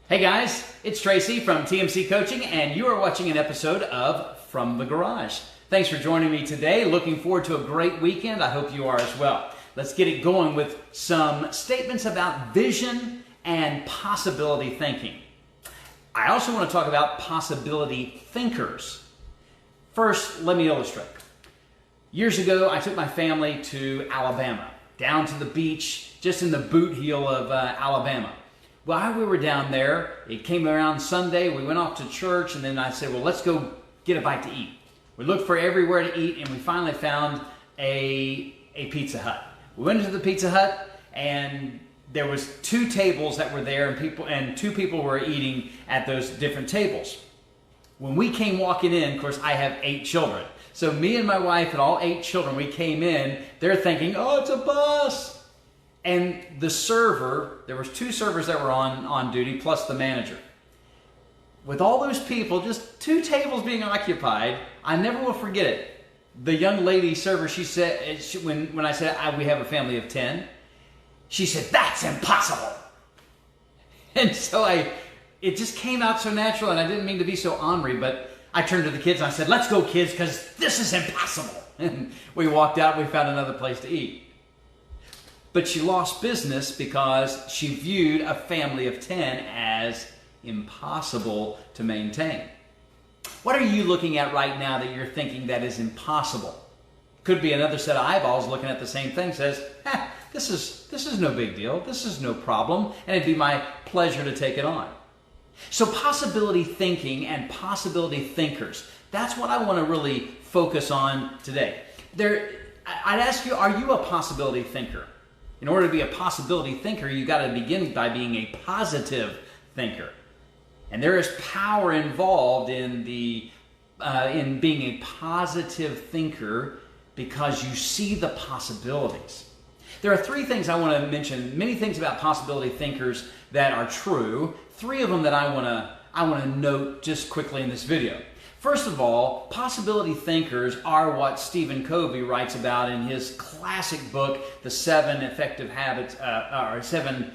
Hey guys, it's Tracy from TMC Coaching, and you are watching an episode of From the Garage. Thanks for joining me today. Looking forward to a great weekend. I hope you are as well. Let's get it going with some statements about vision and possibility thinking. I also want to talk about possibility thinkers. First, let me illustrate. Years ago, I took my family to Alabama, down to the beach, just in the boot heel of Alabama. While we were down there, it came around Sunday, we went off to church, and then I said, well, let's go get a bite to eat. We looked for everywhere to eat, and we finally found a Pizza Hut. We went into the Pizza Hut, and there was 2 tables that were there, and 2 people were eating at those different tables. When we came walking in, of course, I have 8 children. So me and my wife and all 8 children, we came in, they're thinking, oh, it's a bus. And the server, there was 2 servers that were on duty, plus the manager. With all those people, just 2 tables being occupied, I never will forget it. The young lady server, she said, when I said we have a family of 10, she said, that's impossible. And so it just came out so natural, and I didn't mean to be so ornery, but I turned to the kids and I said, let's go kids, because this is impossible. And we walked out, we found another place to eat. But she lost business because she viewed a family of 10 as impossible to maintain. What are you looking at right now that you're thinking that is impossible? Could be another set of eyeballs looking at the same thing, says, this is no big deal, this is no problem, and it'd be my pleasure to take it on. So possibility thinking and possibility thinkers, that's what I want to really focus on today. I'd ask you, are you a possibility thinker? In order to be a possibility thinker, you've got to begin by being a positive thinker. And there is power involved in being a positive thinker because you see the possibilities. There are 3 things I want to mention, many things about possibility thinkers that are true. 3 of them that I want to note just quickly in this video. First of all, possibility thinkers are what Stephen Covey writes about in his classic book, The 7 Effective Habits, Seven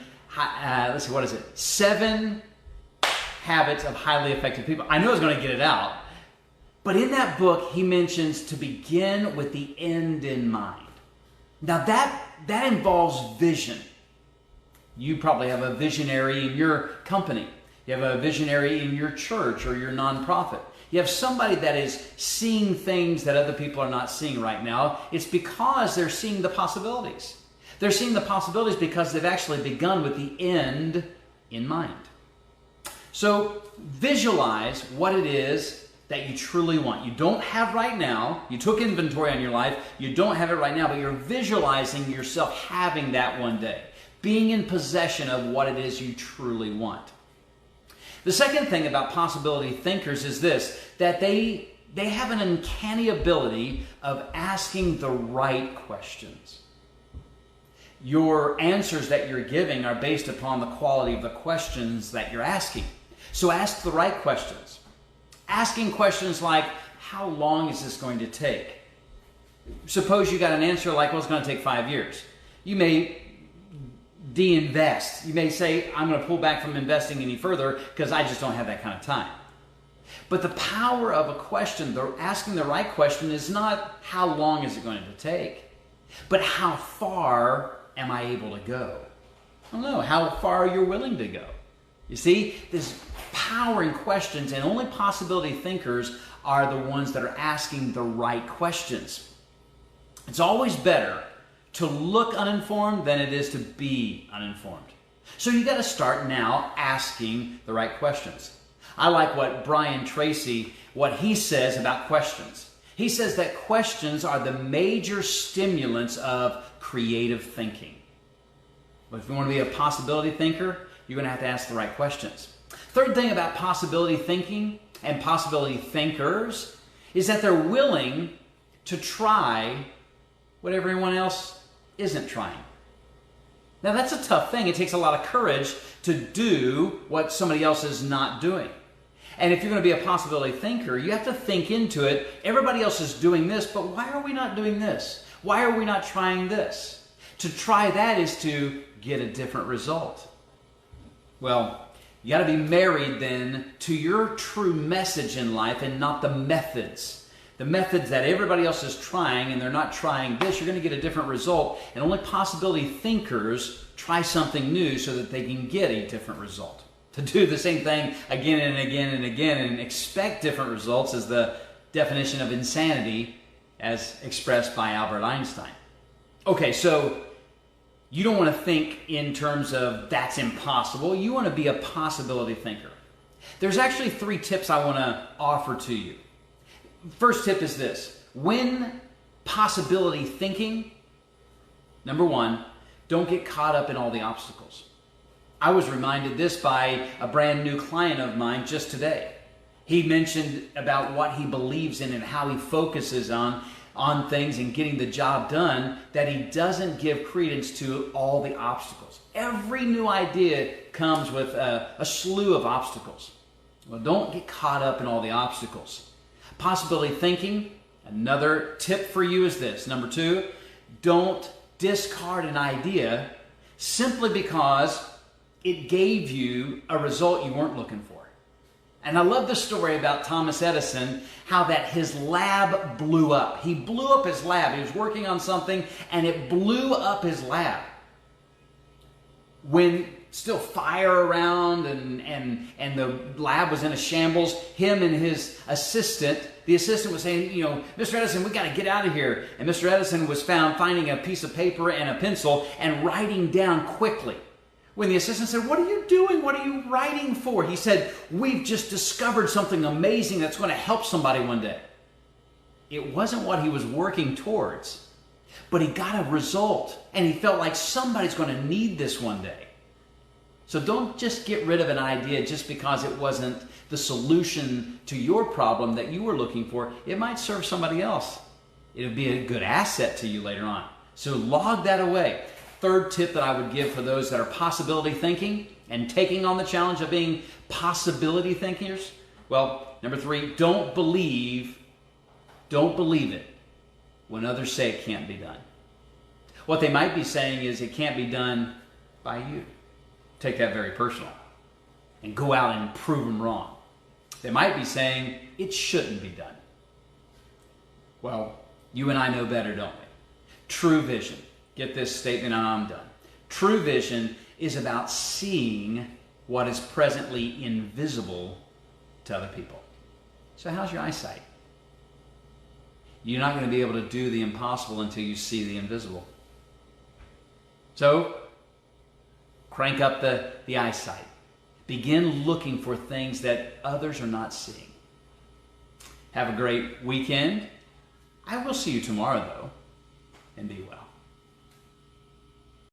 Habits of Highly Effective People. I knew I was going to get it out, but in that book, he mentions to begin with the end in mind. Now that involves vision. You probably have a visionary in your company. You have a visionary in your church or your nonprofit. You have somebody that is seeing things that other people are not seeing right now. It's because they're seeing the possibilities. They're seeing the possibilities because they've actually begun with the end in mind. So visualize what it is that you truly want. You don't have right now. You took inventory on your life. You don't have it right now, but you're visualizing yourself having that one day. Being in possession of what it is you truly want. The second thing about possibility thinkers is this, that they have an uncanny ability of asking the right questions. Your answers that you're giving are based upon the quality of the questions that you're asking. So ask the right questions. Asking questions like, how long is this going to take? Suppose you got an answer like, well, it's going to take 5 years. You may de-invest. You may say, I'm going to pull back from investing any further because I just don't have that kind of time. But the power of a question, asking the right question, is not how long is it going to take, but how far am I able to go? I don't know, how far you're willing to go. You see, there's power in questions, and only possibility thinkers are the ones that are asking the right questions. It's always better to look uninformed than it is to be uninformed. So you got to start now asking the right questions. I like what Brian Tracy, what he says about questions. He says that questions are the major stimulants of creative thinking. But if you want to be a possibility thinker, you're going to have to ask the right questions. Third thing about possibility thinking and possibility thinkers is that they're willing to try what everyone else isn't trying. Now that's a tough thing. It takes a lot of courage to do what somebody else is not doing. And if you're going to be a possibility thinker, you have to think into it. Everybody else is doing this, but why are we not doing this? Why are we not trying this? To try that is to get a different result. Well, You got to be married then to your true message in life and not the methods. The methods that everybody else is trying and they're not trying this, you're going to get a different result. And only possibility thinkers try something new so that they can get a different result. To do the same thing again and again and again and expect different results is the definition of insanity as expressed by Albert Einstein. Okay, so you don't want to think in terms of that's impossible. You want to be a possibility thinker. There's actually 3 tips I want to offer to you. First tip is this. When possibility thinking, number 1, don't get caught up in all the obstacles. I was reminded this by a brand new client of mine just today. He mentioned about what he believes in and how he focuses on things and getting the job done, that he doesn't give credence to all the obstacles. Every new idea comes with a slew of obstacles. Well, don't get caught up in all the obstacles. Possibility thinking, another tip for you is this. Number 2, don't discard an idea simply because it gave you a result you weren't looking for. And I love the story about Thomas Edison, how that his lab blew up. He blew up his lab. He was working on something and it blew up his lab. When still fire around and the lab was in a shambles, him and his assistant, the assistant was saying, Mr. Edison, we got to get out of here. And Mr. Edison was found finding a piece of paper and a pencil and writing down quickly. When the assistant said, "What are you doing? What are you writing for?" He said, "We've just discovered something amazing that's going to help somebody one day." It wasn't what he was working towards, but he got a result and he felt like somebody's going to need this one day. So don't just get rid of an idea just because it wasn't the solution to your problem that you were looking for. It might serve somebody else. It'll be a good asset to you later on. So log that away. Third tip that I would give for those that are possibility thinking and taking on the challenge of being possibility thinkers. Well, number 3, don't believe it when others say it can't be done. What they might be saying is it can't be done by you. Take that very personal and go out and prove them wrong. They might be saying it shouldn't be done. Well, you and I know better, don't we? True vision. Get this statement and I'm done. True vision is about seeing what is presently invisible to other people. So how's your eyesight? You're not going to be able to do the impossible until you see the invisible. So crank up the eyesight. Begin looking for things that others are not seeing. Have a great weekend. I will see you tomorrow, though, and be well.